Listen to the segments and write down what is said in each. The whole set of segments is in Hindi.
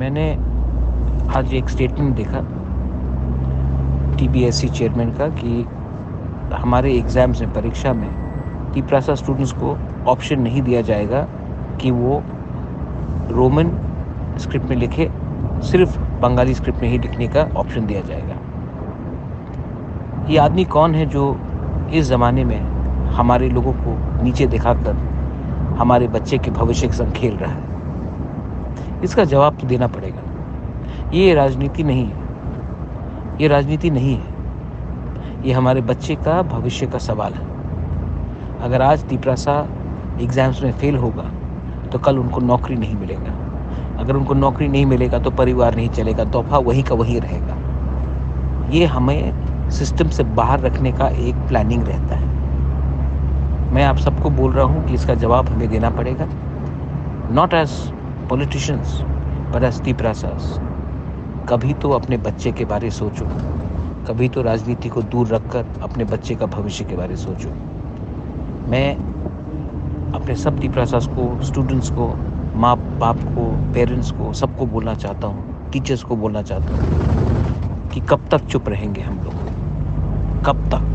मैंने आज एक स्टेटमेंट देखा टीबीएससी चेयरमैन का कि हमारे एग्ज़ाम्स में, परीक्षा में तिपरासा स्टूडेंट्स को ऑप्शन नहीं दिया जाएगा कि वो रोमन स्क्रिप्ट में लिखे, सिर्फ बंगाली स्क्रिप्ट में ही लिखने का ऑप्शन दिया जाएगा। ये आदमी कौन है जो इस ज़माने में हमारे लोगों को नीचे दिखाकर हमारे बच्चे के भविष्य के संग खेल रहा है? इसका जवाब तो देना पड़ेगा। ये राजनीति नहीं है, ये राजनीति नहीं है, ये हमारे बच्चे का भविष्य का सवाल है। अगर आज तिपरासा एग्ज़ाम्स में फेल होगा तो कल उनको नौकरी नहीं मिलेगा। अगर उनको नौकरी नहीं मिलेगा तो परिवार नहीं चलेगा, तोहफा वही का वही रहेगा। ये हमें सिस्टम से बाहर रखने का एक प्लानिंग रहता है। मैं आप सबको बोल रहा हूँ कि इसका जवाब हमें देना पड़ेगा, not as politicians but as Tiprasas. कभी तो अपने बच्चे के बारे सोचो, कभी तो राजनीति को दूर रखकर अपने बच्चे का भविष्य के बारे सोचो। मैं अपने सब तिपरासास को, स्टूडेंट्स को, माँ बाप को, पेरेंट्स को, सबको बोलना चाहता हूँ, टीचर्स को बोलना चाहता हूँ कि कब तक चुप रहेंगे हम लोग, कब तक?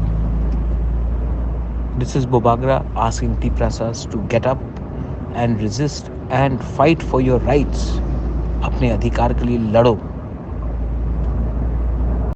This is Bubagra asking Tiprasas to get up and resist and fight for your rights. अपने अधिकार के लिए लड़ो।